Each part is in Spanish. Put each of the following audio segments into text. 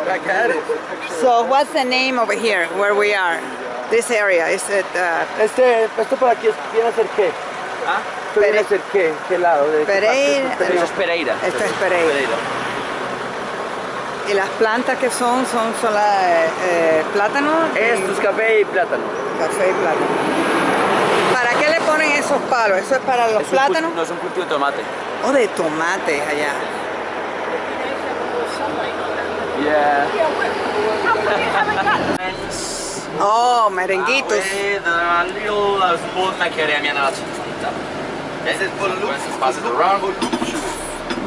Back at it. So what's the name over here, where we are? This area, is it... Esto por aquí viene a ser qué? ¿Ah? ¿Esto viene a ser qué? ¿Qué lado? ¿De Pereira. Eso es Pereira. Esto es Pereira. ¿Y las plantas que son las plátano? Esto es café y plátano. Café y plátano. ¿Para qué le ponen esos palos? ¿Eso es para los plátanos? No, es un cultivo de tomate. O de tomate allá. Yeah. Oh, merenguitos. With a little small macadamia nuts. This is voluptuous. Pass it around.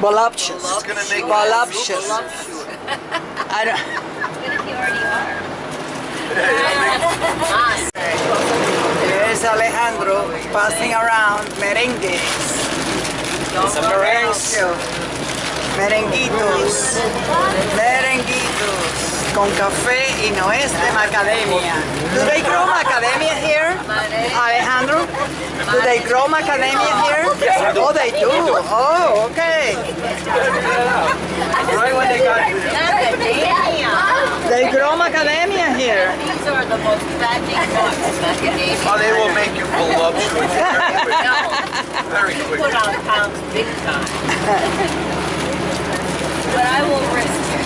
Voluptuous. It's gonna make Voluptuous. I don't... There's Alejandro passing around merengues. Merenguitos. Merenguitos. Con café y nuez de macadamia. Do they grow macadamia here, Alejandro? Do they grow macadamia here? Oh, they do. Oh, okay. Right when they got They grow macadamia here. These are the most fattening nuts, macadamia. Oh, they will make you voluptuous very quick. Put on pounds big time. But I will risk it.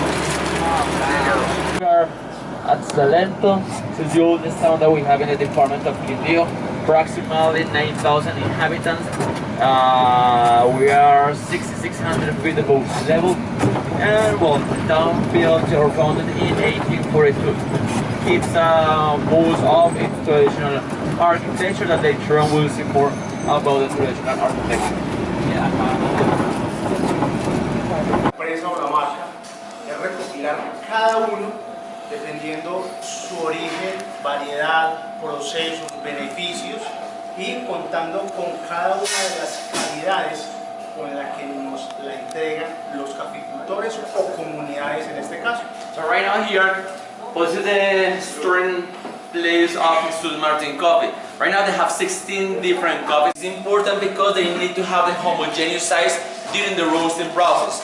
We are at Salento. This is the oldest town that we have in the department of Quindío. Approximately 9,000 inhabitants. We are 6,600 feet above sea level. And well, the town built or founded in 1842. Keeps most of its traditional architecture that later on we'll see more about the traditional architecture. Empresa o la marca es recopilar cada uno dependiendo su origen, variedad, procesos, beneficios y contando con cada una de las calidades con la que nos la entregan los caficultores o comunidades en este caso. So right now here, this is the storing place of Jesús Martín Coffee. Right now they have 16 different coffees. It's important because they need to have the homogeneous size during the roasting process.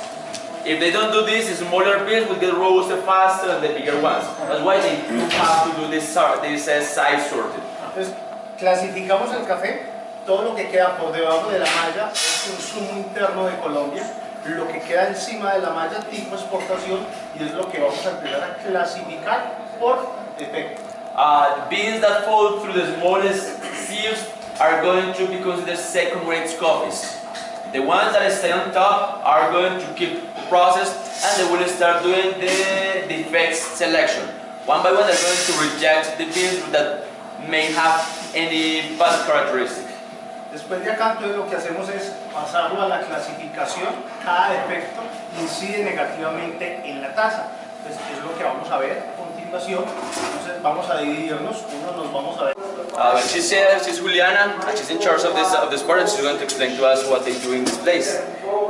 If they don't do this, the smaller beans will get roasted faster than the bigger ones. That's why they do have to do this size sorting. Entonces, clasificamos el café, todo lo que queda por debajo de la malla es consumo interno de Colombia, lo que queda encima de la malla tipo exportación y es lo que vamos a empezar a clasificar por defecto. Beans that fall through the smallest sieves are going to be considered second-rate coffees. The ones that stay on top are going to keep processed and they will start doing the defects selection. One by one they're going to reject the beans that may have any bad characteristic. Después de acá, entonces lo que hacemos es pasarlo a la clasificación. Cada defecto incide negativamente en la tasa. Entonces, es lo que vamos a ver a continuación. Entonces, vamos a dividirnos. Uno nos vamos a ver. She's Juliana, and she's in charge of this part, and she's going to explain to us what they do in this place.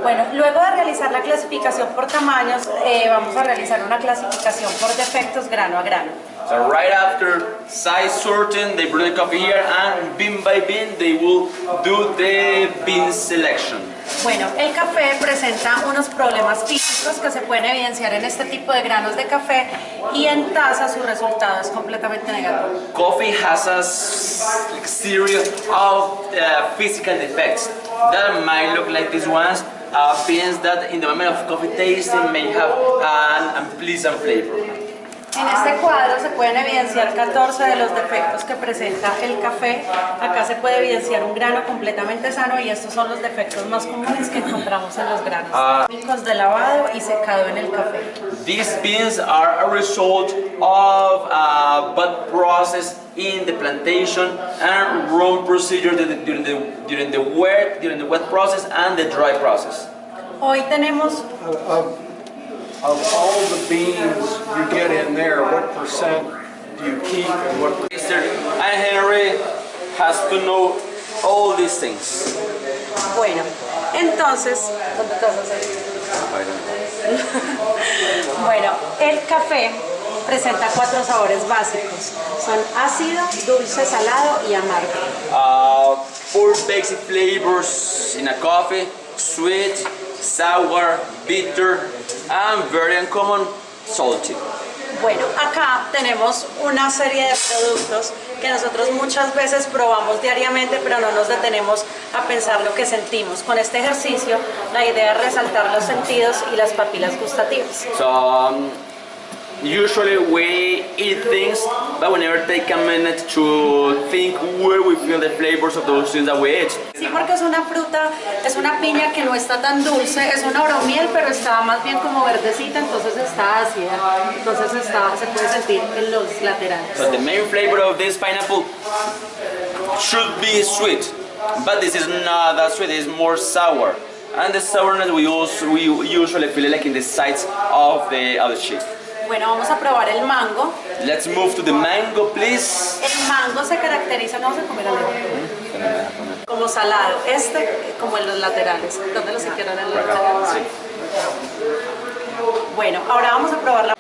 Bueno, luego de realizar la clasificación por tamaños, vamos a realizar una clasificación por defectos grano a grano. So right after size sorting, they brew the coffee here, and bean by bean, they will do the bean selection. Bueno, el café presenta unos problemas físicos que se pueden evidenciar en este tipo de granos de café y en taza su resultado es completamente negativo. Coffee has a series of physical defects that might look like these ones. Beans that in the moment of coffee tasting may have an unpleasant flavor. En este cuadro se pueden evidenciar 14 de los defectos que presenta el café. Acá se puede evidenciar un grano completamente sano y estos son los defectos más comunes que encontramos en los granos químicos de lavado y secado en el café. These beans are a result of a bad process in the plantation and wrong procedure during the wet process and the dry process. Hoy tenemos Of all the beans you get in there, what percent do you keep and what percent? And Henry has to know all these things. Bueno, entonces, ¿dónde te vas a hacer? Bueno, el café presenta 4 sabores básicos. Son ácido, dulce, salado y amargo. 4 basic flavors in a coffee: sweet, sour, bitter, and very uncommon, salty. Bueno, acá tenemos una serie de productos que nosotros muchas veces probamos diariamente, pero no nos detenemos a pensar lo que sentimos. Con este ejercicio, la idea es resaltar los sentidos y las papilas gustativas. So usually we eat things, but we never take a minute to think where we feel the flavors of those things that we eat. Sí, porque es una fruta, es una piña que no está tan dulce, es una oromiel, pero está más bien como verdecita, entonces está ácida, entonces se puede sentir en los laterales. So the main flavor of this pineapple should be sweet, but this is not that sweet, it's more sour. And the sourness we usually feel it like in the sides of the cheek. Bueno, vamos a probar el mango. Let's move to the mango, please. El mango se caracteriza, no vamos a comer algo, como salado, como en los laterales. ¿Dónde lo sintieron en los laterales? Sí. Bueno, ahora vamos a probar la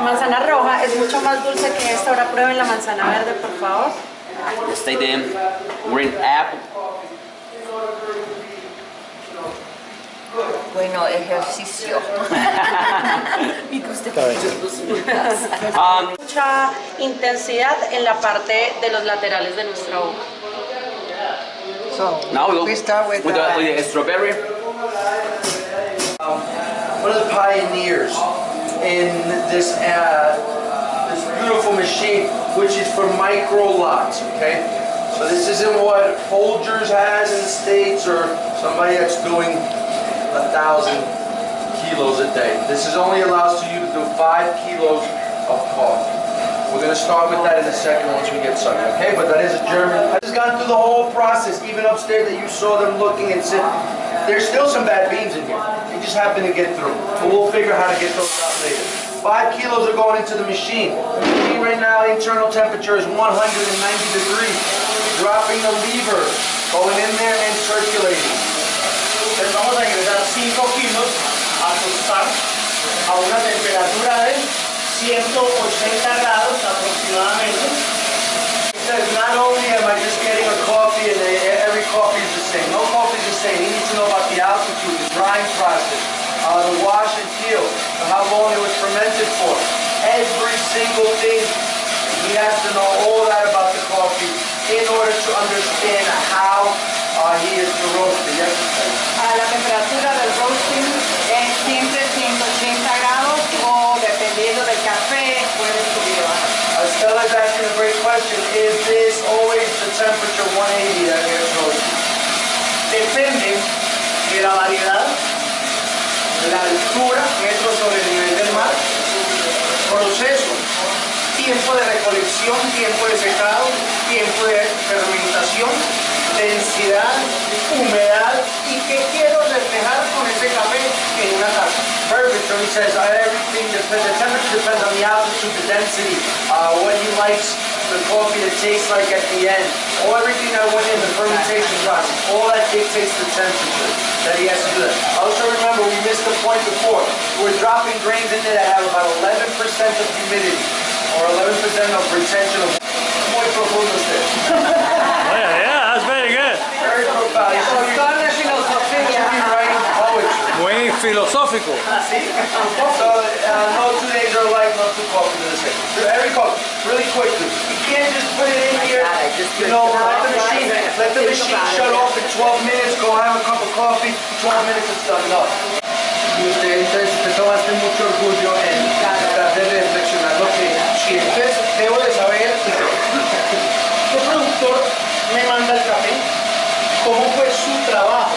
manzana roja, es mucho más dulce que esta. Ahora prueben la manzana verde, por favor. Let's take the green apple. Bueno, ejercicio. Mucha intensidad en la parte de los laterales de nuestra boca. Now we start with the strawberry. One of the pioneers in this beautiful machine, which is for micro lots, okay? So this isn't what Folgers has in the States or somebody that's doing 1,000 kilos a day. This is only allows you to do 5 kilos of coffee. We're going to start with that in a second once we get started, okay? But that is a German. I've just gone through the whole process, even upstairs that you saw them looking and sitting. There's still some bad beans in here. They just happen to get through. But we'll figure how to get those out later. 5 kilos are going into the machine. The machine right now, internal temperature is 190 degrees. Dropping the lever, going in there and circulating. Entonces vamos a ingresar 5 kilos a tostar a una temperatura de 180 grados aproximadamente. Because not only am I just getting a coffee and every coffee is the same. No coffee is the same. You need to know about the altitude, the drying process, the wash and peel, how long it was fermented for. Every single thing, he has to know all that about the coffee in order to understand how he is to roast it. Yes, A la temperatura del roasting es siempre 180 grados o dependiendo del café puede subir o bajar. Stella's asking a great question. Is this always the temperature 180 that gets roasted? Depende de la variedad, la altura, metros sobre el nivel del mar, proceso, tiempo de recolección, tiempo de secado, tiempo de fermentación, densidad, humedad y qué quiero reflejar con ese café en una taza. Perfect. So he says everything depends. The temperature depends on the altitude, the density, what he likes the coffee to taste like at the end. Everything that went in the fermentation process. All that dictates the temperature that he has to do that. Also remember, we missed the point before. We're dropping grains in there that have about 11% of humidity or 11% of retention of. Muy profundo usted. Yeah, that's very good. Very profound. Doctor de filosofía. Writing poetry. Muy filosófico. So, no 2 days are alike, no 2 coffees are the same. So every coffee, really quickly. You can't just put it in here, you know, let the machine shut off in 12 minutes, go have a cup of coffee, 12 minutes and stuff, no. Y usted entonces te tomaste mucho orgullo en tratar de reflexionar lo que siente. Entonces, debo de saber qué productor me manda el café, cómo fue su trabajo.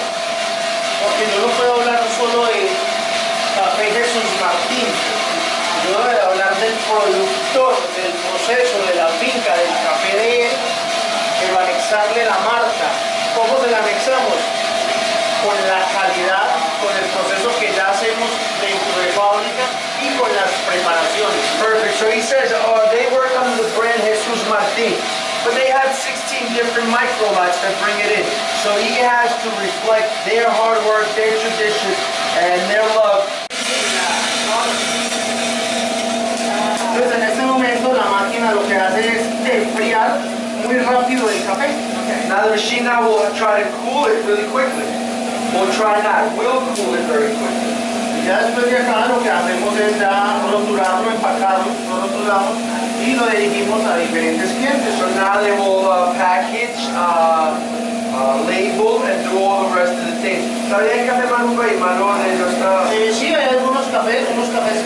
Porque yo no puedo hablar solo de Café Jesús Martín, yo debo de hablar del productor, del proceso, de la finca, del café de él, pero anexarle la marca. ¿Cómo se la anexamos? Con la calidad, con el proceso que ya hacemos dentro de fábrica y con las preparaciones. Perfect. So he says they work under the brand Jesús Martín. But they have 16 different microlots that bring it in. So he has to reflect their hard work, their tradition, and their love. Entonces en este momento la máquina lo que hace es enfriar muy rápido el café. Now the machine now will try to cool it really quickly. We'll try not. We'll cool it very quickly. Ya después de acá lo que hacemos es ya rotularlo, empacarlo, lo rotulamos y lo dirigimos a diferentes clientes. So now they will package, label, and do all the rest of the things. ¿Todavía hay café manuco y mano de nuestra? Sí, hay algunos cafés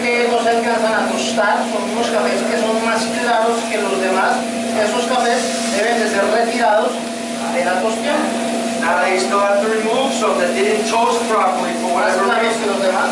que no se alcanzan a tostar, son unos cafés que son más claros que los demás. Esos cafés deben de ser retirados de la tostión. Now they still have to remove some that didn't toast properly for Más whatever claros reason. que los demás.